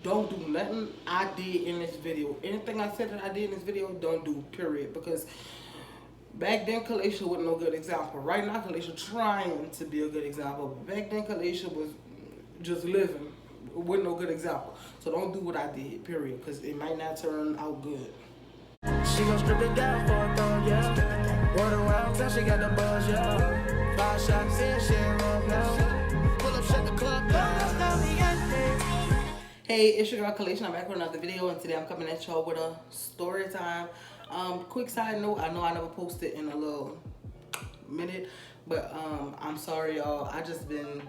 don't do nothing I did in this video. Anything I said that I did in this video, don't do, period. Because back then, Kalisha wasn't no good example. Right now, Kalisha trying to be a good example. But back then, Kalisha was just living with no good example. So don't do what I did, period. Because it might not turn out good. She gon' strip it down for a thumb, yeah. Run around till she got the buzz, yeah. 5 shots in, she in love now. Pull up, shut the club down. Hey, it's your girl Kalisha. I'm back with another video, and today I'm coming at y'all with a story time. Quick side note, I know I never posted in a little minute, but I'm sorry, y'all. I just been,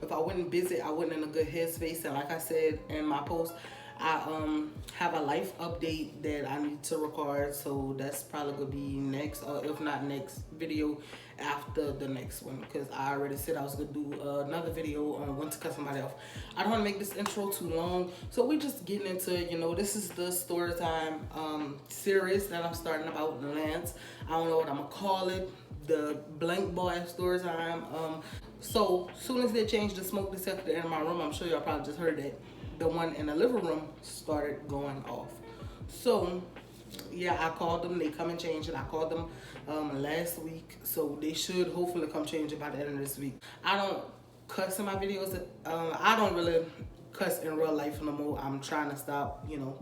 if I wasn't busy, I wasn't in a good headspace. And like I said in my post, I have a life update that I need to record, so that's probably gonna be next, or if not next video, after the next one, because I already said I was gonna do another video on when to cut somebody off. I don't want to make this intro too long, so we just getting into, you know, this is the story time series that I'm starting about Lance. I don't know what I'm gonna call it, the blank boy story time. So soon as they changed the smoke detector in my room, I'm sure y'all probably just heard that the one in the living room started going off. So yeah, I called them, they come and change it. I called them last week, so they should hopefully come change it by the end of this week. I don't cuss in my videos. I don't really cuss in real life no more. I'm trying to stop, you know,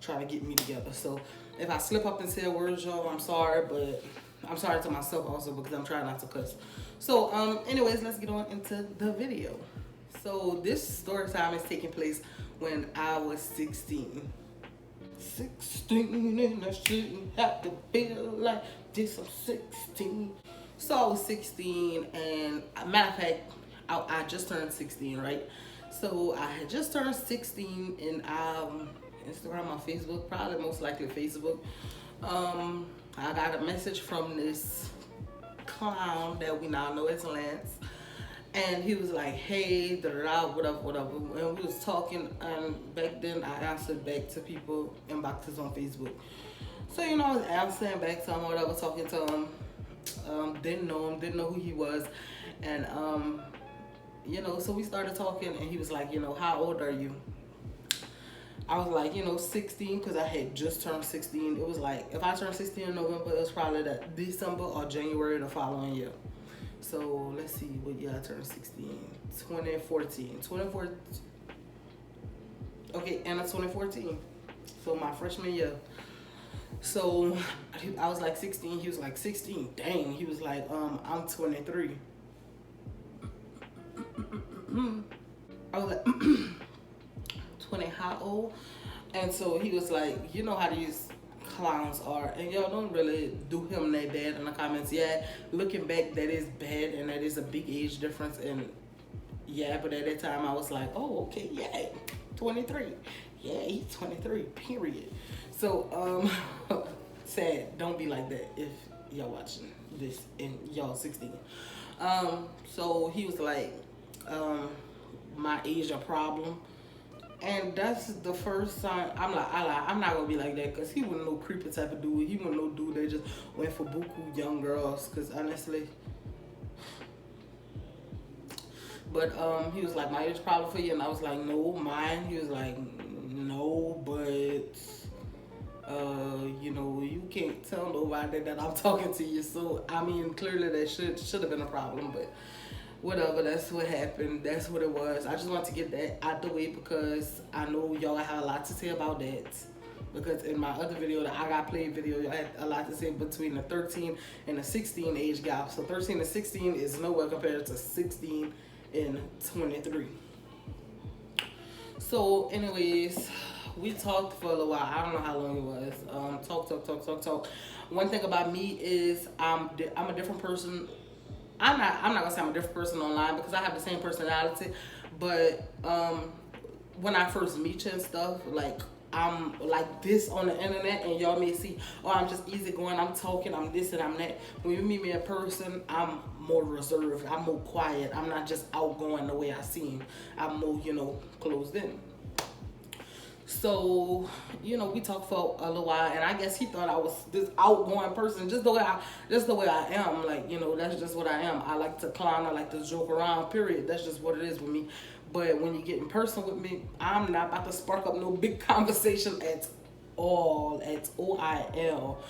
trying to get me together. So if I slip up and say a word, y'all, I'm sorry, but I'm sorry to myself also, because I'm trying not to cuss. So anyways, let's get on into the video. So this story time is taking place when I was 16. 16 and I shouldn't have to feel like this, I'm 16. So I was 16, and matter of fact, I just turned 16, right? So I had just turned 16, and Instagram or Facebook, probably most likely Facebook. I got a message from this clown that we now know as Lance. And he was like, hey, whatever. And we was talking, and back then I answered back to people inboxes on Facebook. So, you know, I was answering back to him, whatever, talking to him. Didn't know him, didn't know who he was. And, you know, so we started talking, and he was like, you know, how old are you? I was like, you know, 16, because I had just turned 16. It was like, if I turned 16 in November, it was probably that December or January the following year. So let's see what year I turned 16. 2014. Okay, and it's 2014. So my freshman year. So I was like 16. He was like 16. Dang. He was like, I'm 23. I was like, 20 how old? And so he was like, you know how these clowns are, and y'all don't really do him that bad in the comments. Yeah, looking back, that is bad, and that is a big age difference. And yeah, but at that time I was like, oh, okay, yeah, 23. Yeah, he's 23, period. So sad, don't be like that if y'all watching this and y'all 16. So he was like, my age a problem. And that's the first time I'm not gonna be like that, because he wasn't no creepy type of dude. He wasn't no dude that just went for buku young girls, because honestly. But he was like, my age problem for you? And I was like, no, mine. He was like, no, but you know, you can't tell nobody that I'm talking to you. So I mean, clearly that should have been a problem, but whatever, that's what happened, that's what it was. I just want to get that out the way, because I know y'all have a lot to say about that. Because in my other video, the I Got Played video, y'all had a lot to say between the 13 and the 16 age gap. So 13 and 16 is nowhere compared to 16 and 23. So anyways, we talked for a little while. I don't know how long it was. Talk. One thing about me is I'm a different person. I'm not gonna say I'm a different person online, because I have the same personality, but when I first meet you and stuff, like, I'm like this on the internet, and y'all may see, oh, I'm just easygoing, I'm talking, I'm this and I'm that. When you meet me in person, I'm more reserved, I'm more quiet, I'm not just outgoing the way I seem. I'm more, you know, closed in. So, you know, we talked for a little while, and I guess he thought I was this outgoing person, just the way I am. Like, you know, that's just what I am. I like to clown, I like to joke around, period. That's just what it is with me. But when you get in person with me, I'm not about to spark up no big conversation at all. At all.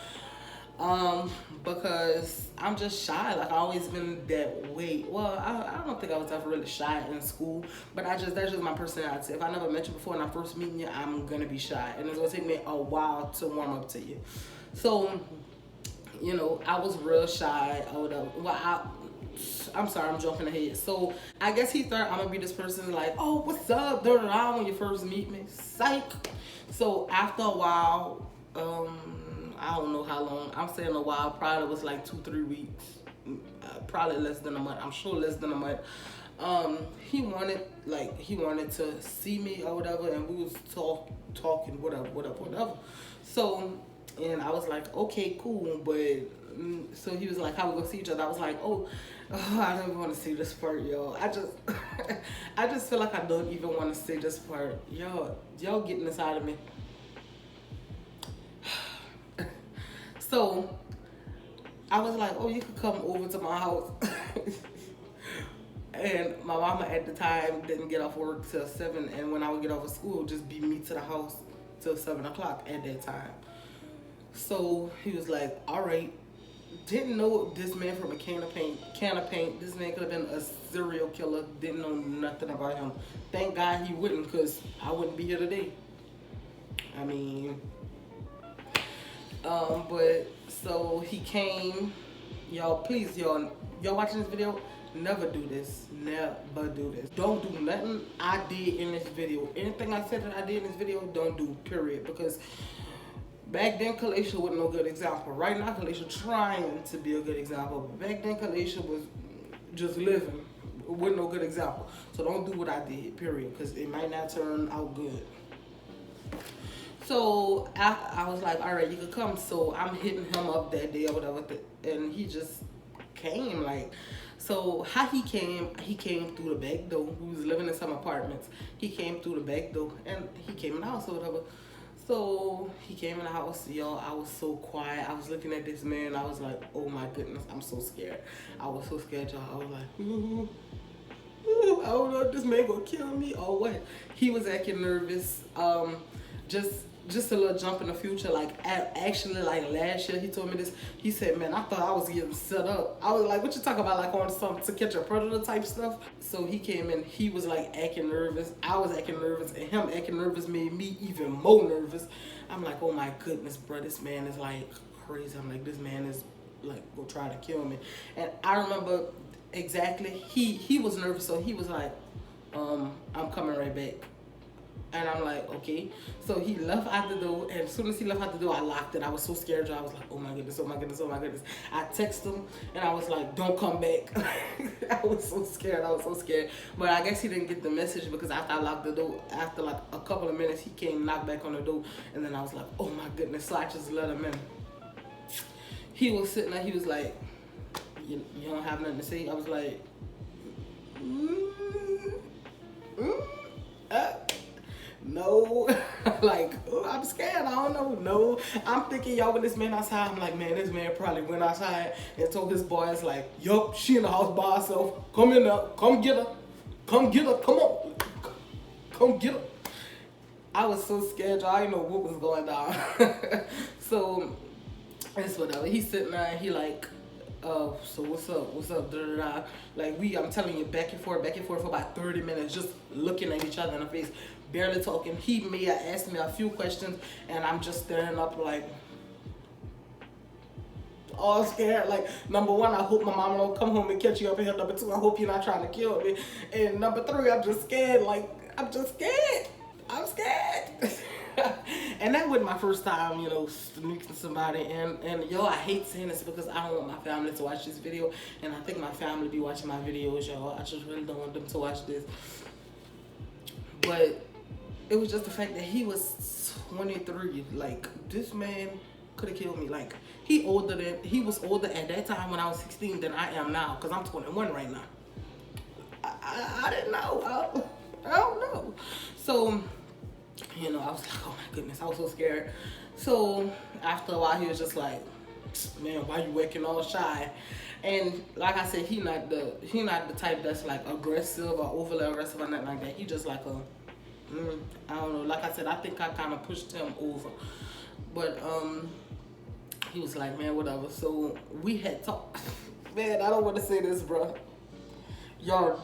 Because I'm just shy. Like I always been that way. Well, I don't think I was ever really shy in school, but that's just my personality. If I never met you before and I'm first meeting you, I'm gonna be shy, and it's gonna take me a while to warm up to you. So, you know, I was real shy or whatever. Well, I'm sorry, I'm jumping ahead. So I guess he thought I'm gonna be this person like, oh, what's up? When you first meet me, psych. So after a while, I don't know how long. I'm saying a while. Probably was like 2-3 weeks. Probably less than a month. I'm sure less than a month. He wanted to see me or whatever, and we was talking whatever. So, and I was like, okay, cool. But so he was like, how we gonna see each other? I was like, oh, I don't even want to see this part, yo. I just feel like I don't even want to see this part, yo. Y'all getting this out of me. So I was like, oh, you could come over to my house. And my mama at the time didn't get off work till 7, and when I would get off of school, just be me to the house till 7 o'clock at that time. So he was like, all right. Didn't know this man from a can of paint. This man could have been a serial killer. Didn't know nothing about him. Thank God he wouldn't, because I wouldn't be here today. I mean, but so he came. Y'all, please, y'all watching this video, never do this. Never do this. Don't do nothing I did in this video. Anything I said that I did in this video, don't do, period. Because back then, Kalisha wasn't no good example. Right now, Kalisha trying to be a good example. But back then, Kalisha was just living. Wasn't no good example. So don't do what I did, period. Because it might not turn out good. So I was like, all right, you could come. So I'm hitting him up that day or whatever. And he just came. Like, so how he came through the back door. We was living in some apartments. He came through the back door. And he came in the house or whatever. So he came in the house, y'all. I was so quiet. I was looking at this man. I was like, oh my goodness, I'm so scared. I was so scared, y'all. I was like, ooh, I don't know if this man gonna kill me or what. He was acting nervous. Just a little jump in the future. Like actually, like last year, he told me this. He said, "Man, I thought I was getting set up." I was like, "What you talking about? Like on some to catch a predator type stuff?" So he came in. He was like acting nervous. I was acting nervous, and him acting nervous made me even more nervous. I'm like, "Oh my goodness, bro, this man is like crazy." I'm like, "This man is like gonna try to kill me." And I remember exactly. He was nervous, so he was like, "I'm coming right back." And I'm like, okay. So he left out the door, and as soon as he left out the door, I locked it. I was so scared, I was like, oh my goodness, oh my goodness, oh my goodness. I texted him, and I was like, don't come back. I was so scared, But I guess he didn't get the message, because after I locked the door, after like a couple of minutes, he came, knocked back on the door, and then I was like, oh my goodness. So I just let him in. He was sitting there, he was like, you don't have nothing to say? I was like, no. Like, oh, I'm scared. I don't know. No. I'm thinking, y'all, with this man outside, I'm like, man, this man probably went outside and told his boys, like, yup, she in the house by herself. Come in there. Come get her. Come get her. Come on. Come get her. I was so scared, y'all. I didn't know what was going on. So, it's whatever. He's sitting there and he like, so what's up, da, da, da. Like, I'm telling you, back and forth for about 30 minutes, just looking at each other in the face, barely talking. He may have asked me a few questions, and I'm just staring up like, all scared. Like, number one, I hope my mama don't come home and catch you up in here. Number two, I hope you're not trying to kill me. And number three, I'm just scared. Like, I'm scared. And that wasn't my first time, you know, sneaking somebody. And yo, I hate saying this because I don't want my family to watch this video. And I think my family be watching my videos, y'all. I just really don't want them to watch this. But it was just the fact that he was 23. Like, this man could have killed me. Like, he was older at that time when I was 16 than I am now, because I'm 21 right now. I didn't know. I don't know. So, you know, I was like, oh my goodness, I was so scared. So after a while, he was just like, man, why you acting all shy? And like I said, he not the type that's like aggressive or overly aggressive or nothing like that. He just like I don't know. Like I said, I think I kind of pushed him over, but he was like, man, whatever. So we had talked. Man, I don't want to say this, bro. Y'all,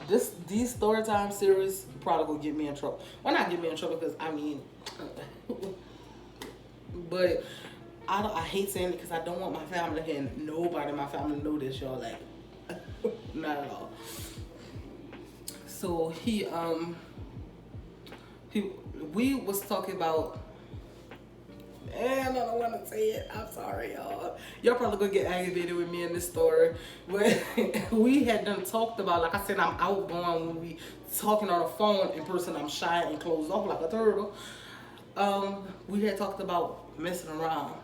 these Storytime series probably gonna get me in trouble. Well, not get me in trouble because I mean, but I hate saying it because I don't want my family to hear, and nobody in my family know this, y'all. Like, not at all. So we was talking about, and I don't want to say it. I'm sorry, y'all. Y'all probably gonna get aggravated with me in this story, but we had done talked about. Like I said, I'm outgoing when we talking on the phone. In person, I'm shy and closed off like a turtle. We had talked about messing around.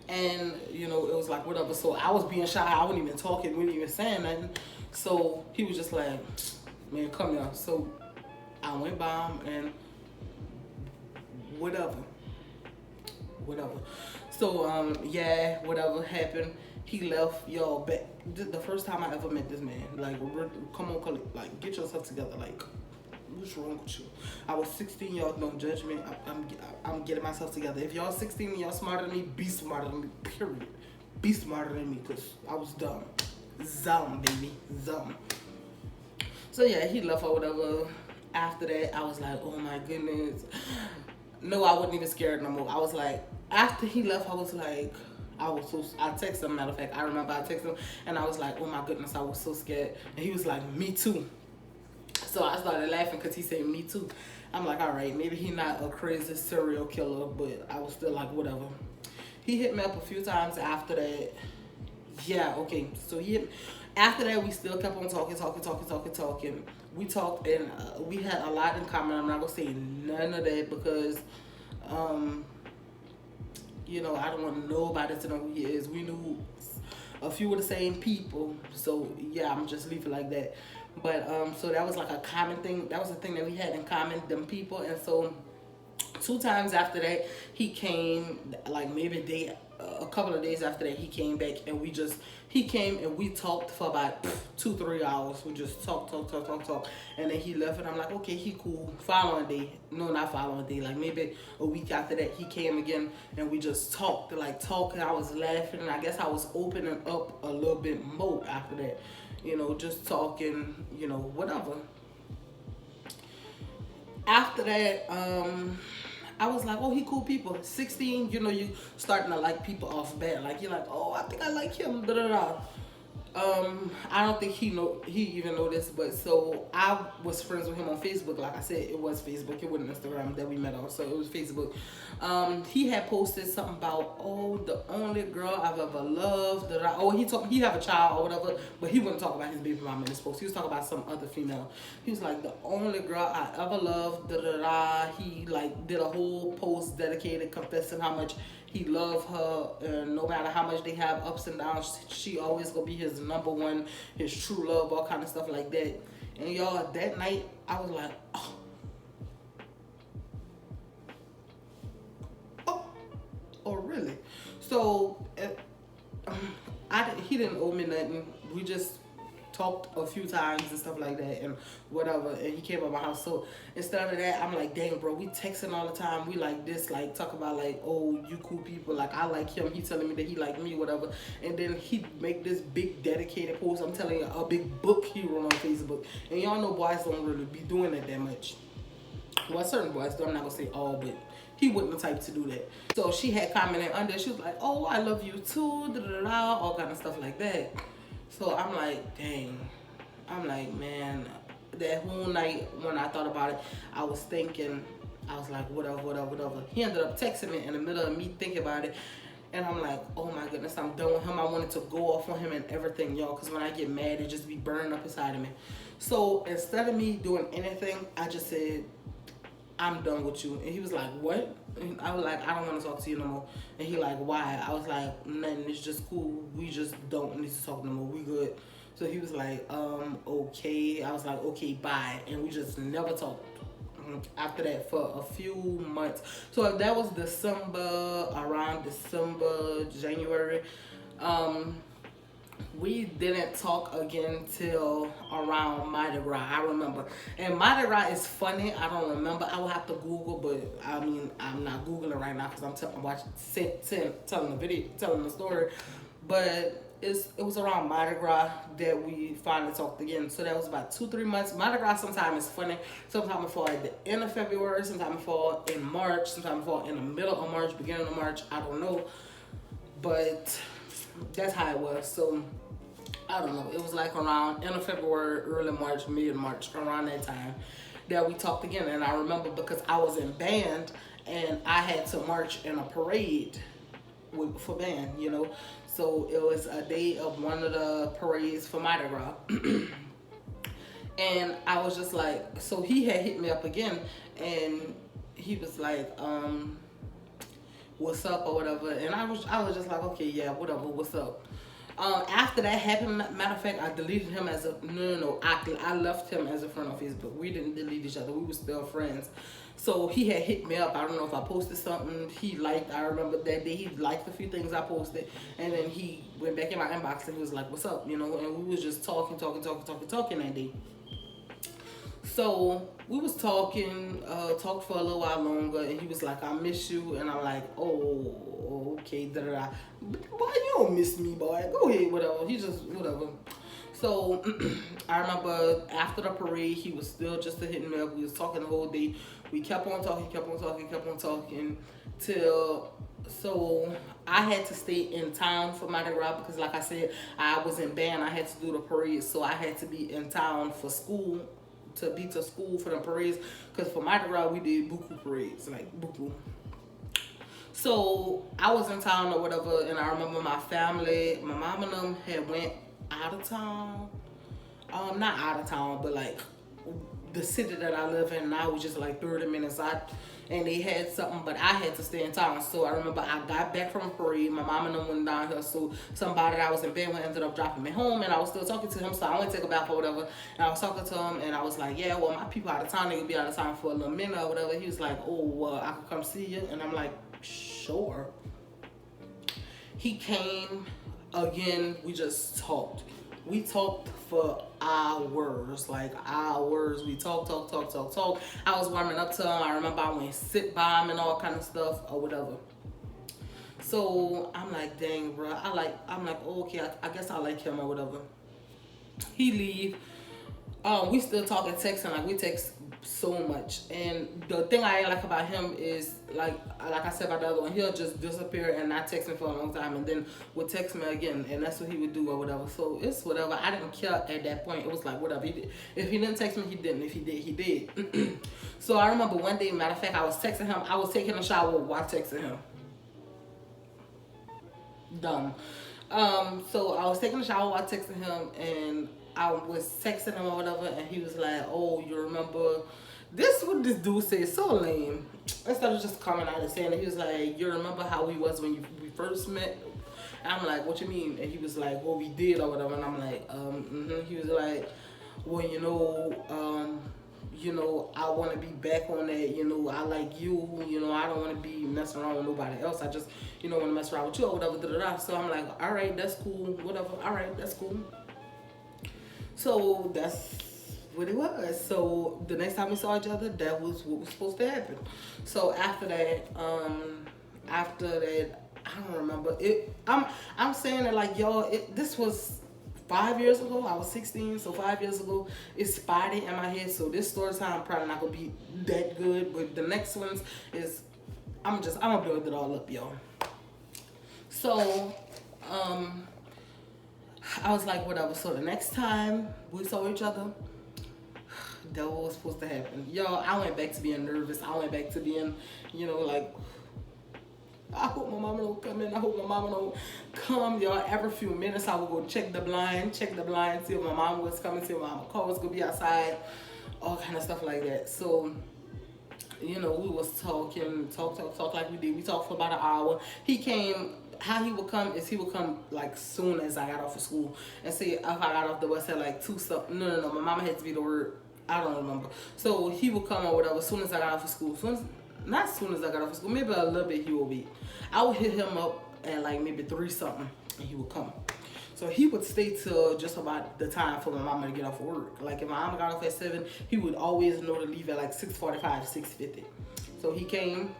And you know, it was like whatever. So I was being shy. I wasn't even talking, wasn't even saying nothing. So he was just like, man, come here. So I went by him and whatever. So yeah, whatever happened. He left, y'all. Back the first time I ever met this man. Like, come on, like, get yourself together. Like, what's wrong with you? I was 16, y'all. Don't judge me. I'm getting myself together. If y'all 16 and y'all smarter than me, be smarter than me. Period. Be smarter than me, cause I was dumb. Baby, dumb. So yeah, he left or whatever. After that, I was like, oh my goodness. No, I wasn't even scared no more. I was like, after he left, I was like, I texted him, matter of fact, I remember I texted him, and I was like, oh my goodness, I was so scared. And he was like, me too. So I started laughing because he said me too. I'm like, all right, maybe he not a crazy serial killer, but I was still like, whatever. He hit me up a few times after that. Yeah, okay. So after that, we still kept on talking. We talked and we had a lot in common. I'm not gonna say none of that because, you know, I don't want nobody to know who he is. We knew a few of the same people, so yeah, I'm just leave it like that. But so that was like a common thing. That was a thing that we had in common, them people. And so 2 times after that, he came, like maybe a couple of days after that, he came back and he came and we talked for about 2-3 hours. We just talked. And then he left and I'm like, okay, he cool. Following day, no, not following day, like maybe a week after that, he came again and we just talked, like talking. I was laughing and I guess I was opening up a little bit more after that. You know, just talking, you know, whatever. After that, I was like, oh, he cool people. 16, you know, you starting to like people off bat. Like, you're like, oh, I think I like him, da-da-da. I don't think he even know this, but so I was friends with him on Facebook. Like I said, it was Facebook. It wasn't Instagram that we met on, so it was Facebook. He had posted something about, oh, the only girl I've ever loved. Oh, he have a child or whatever, but he wouldn't talk about his baby mama in his post. He was talking about some other female. He was like, the only girl I ever loved. He like did a whole post dedicated confessing how much he loved her, and no matter how much they have ups and downs, she always gonna be his number one, his true love, all kind of stuff like that. And y'all, that night, I was like, oh, really? So, he didn't owe me nothing. We just talked a few times and stuff like that and whatever, and he came to my house. So instead of that, I'm like, dang, bro, we texting all the time. We like this, like talk about like, oh, you cool people, like I like him, he telling me that he like me, whatever. And then he make this big dedicated post. I'm telling you, a big book he wrote on Facebook. And y'all know boys don't really be doing it that much. Well, certain boys do. I'm not gonna say all, but he wasn't the type to do that. So she had commented under. She was like, oh, I love you too, da-da-da, all kind of stuff like that. So I'm like, dang. I'm like, man, that whole night when I thought about it, I was thinking, I was like, whatever. He ended up texting me in the middle of me thinking about it. And I'm like, oh my goodness, I'm done with him. I wanted to go off on him and everything, y'all. Because when I get mad, it just be burning up inside of me. So instead of me doing anything, I just said, I'm done with you. And he was like, what? And I was like, I don't want to talk to you no more. And he like, why? I was like, nothing, it's just cool. We just don't need to talk no more. We good. So he was like, okay. I was like, okay, bye. And we just never talked. after that for a few months. So that was December, around December, January. Um, we didn't talk again till around Mardi Gras. I remember, and Mardi Gras is funny. I don't remember. I will have to Google, but I mean, I'm not Googling right now because I'm telling the video, telling the story. But it was around Mardi Gras that we finally talked again. So that was about 2-3 months. Mardi Gras sometimes is funny. Sometimes it fall at the end of February. Sometimes it fall in March. Sometimes it fall in the middle of March, beginning of March. I don't know, but that's how it was. So I don't know. It was like around end of February, early March, mid March, around that time that we talked again. And I remember because I was in band and I had to march in a parade for band, you know. So it was a day of one of the parades for Mardi Gras. And I was just like, so he had hit me up again and he was like, what's up or whatever. And I was just like, okay, yeah, whatever, what's up. After that happened, matter of fact, I deleted him as a no. I left him as a friend on Facebook. We didn't delete each other. We were still friends. So he had hit me up. I don't know if I posted something he liked. I remember that day he liked a few things I posted, and then he went back in my inbox and he was like, "What's up?" You know, and we was just talking that day. So we was talked for a little while longer, and he was like, "I miss you," and I'm like, "Oh, okay, da da da." Boy, you don't miss me, boy. Go ahead, whatever. He just whatever. So I remember after the parade, he was still just hitting me up. We was talking the whole day. We kept on talking till so I had to stay in town for Mardi Gras because, like I said, I was in band. I had to do the parade, so I had to be in town for school. To be to school for the parades, because for Mardi Gras we did buku parades, like buku. So I was in town or whatever, and I remember my family, my mom and them had went out of town. Not out of town, but like the city that I live in now was just like 30 minutes out, and they had something, but I had to stay in town. So I remember I got back from a parade, my mom and them went down here, so somebody that I was in bed with ended up dropping me home, and I was still talking to him, so I went to take a bath or whatever, and I was talking to him, and I was like, yeah, well, my people out of town, they could be out of town for a little minute or whatever. He was like, oh, well, I could come see you, and I'm like, sure. He came again, we just talked. We talked for hours, like hours. We talked. I was warming up to him. I remember I went sit by him and all kind of stuff or whatever. So I'm like, dang, bro. I'm like, oh, okay, I guess I like him or whatever. He leave. We still talk and texting, like we text so much. And the thing I like about him is like I said about the other one, he'll just disappear and not text me for a long time and then would text me again, and that's what he would do or whatever. So it's whatever. I didn't care at that point. It was like whatever. He did. If he didn't text me, he didn't. If he did, he did. So I remember one day, matter of fact, I was texting him. I was taking a shower while texting him. Dumb. So I was taking a shower while texting him, and I was texting him or whatever, and he was like, oh, you remember this? What this dude said, so lame. Instead of just coming out and saying it, he was like, you remember how we was when we first met? And I'm like, what you mean? And he was like, what we did or whatever. And I'm like, He was like, well, I want to be back on that. I like you. I don't want to be messing around with nobody else. I just, want to mess around with you or whatever. Da-da-da. So I'm like, all right, that's cool. Whatever. All right, that's cool. So that's what it was. So the next time we saw each other, that was what was supposed to happen. So after that, I don't remember it. I'm saying that like y'all, this was 5 years ago. I was 16, so 5 years ago. It's spotty in my head. So this story time probably not gonna be that good. But the next ones is I'm gonna build it all up, y'all. So I was like, whatever. So the next time we saw each other, that was supposed to happen. Y'all, I went back to being nervous. I went back to being, like, I hope my mama don't come in. I hope my mama don't come. Y'all, every few minutes I would go check the blind, see if my mama was coming, see if my mama car was gonna be outside, all kind of stuff like that. So, we was talking, talk like we did. We talked for about an hour. He came. How he would come is he would come like soon as I got off of school and say if I got off the bus at like 2 something. No. My mama had to be to work. I don't remember. So he would come or whatever as soon as I got off of school. Not as soon as I got off of school, maybe a little bit he would be. I would hit him up at like maybe 3 something and he would come. So he would stay till just about the time for my mama to get off of work. Like if my mama got off at 7, he would always know to leave at like 6:45, 6:50. So he came,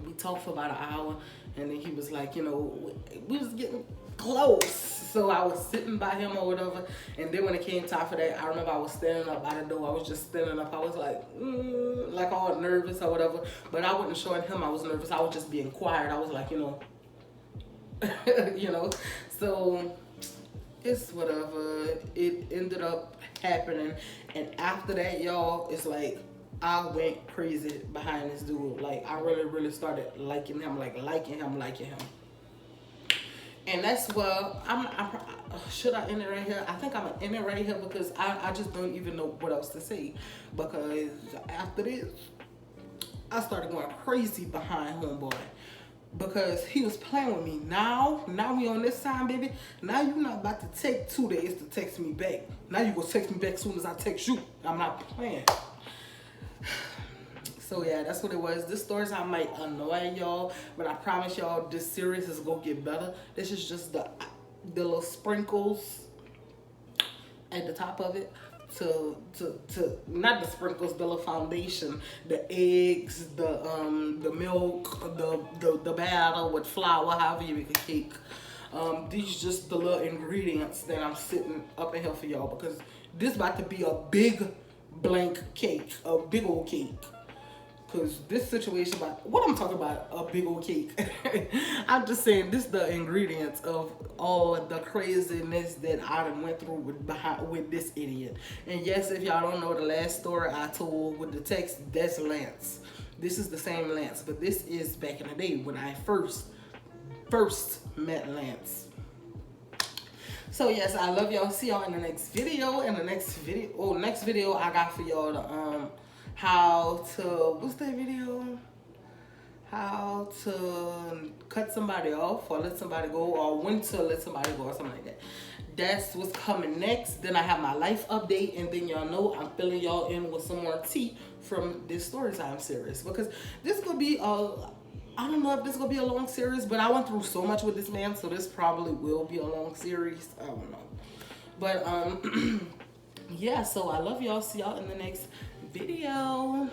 we talked for about an hour, and then he was like, you know, we was getting close. So I was sitting by him or whatever, and then when it came time for that, I remember I was standing up by the door. I was just standing up. I was like all nervous or whatever, but I wasn't showing him I was nervous. I was just being quiet. I was like, you know, you know. So it's whatever. It ended up happening, and after that, y'all, it's like I went crazy behind this dude. Like I really started liking him, liking him. And that's where should I end it right here? I think I'm gonna end it right here because I just don't even know what else to say. Because after this, I started going crazy behind homeboy. Because he was playing with me. Now we on this time, baby. Now you not about to take 2 days to text me back. Now you gonna text me back as soon as I text you. I'm not playing. So yeah, that's what it was. This story time might annoy y'all, but I promise y'all this series is gonna get better. This is just the little sprinkles at the top of it. To not the sprinkles, the little foundation, the eggs, the milk, the batter with flour, however you make a cake. These just the little ingredients that I'm sitting up in here for y'all because this about to be a big blank cake, a big old cake. Because this situation, what I'm talking about, a big old cake. I'm just saying, this is the ingredients of all the craziness that I done went through with this idiot. And yes, if y'all don't know the last story I told with the text, that's Lance. This is the same Lance, but this is back in the day when I first met Lance. So yes, I love y'all. See y'all in the next video. Next video I got for y'all the how to cut somebody off or let somebody go, or when to let somebody go, or something like that. That's what's coming next. Then I have my life update, and then y'all know I'm filling y'all in with some more tea from this Storytime series, because this could be I don't know if this is gonna be a long series, but I went through so much with this man, so this probably will be a long series. I don't know, but yeah. So I love y'all. See y'all in the next video.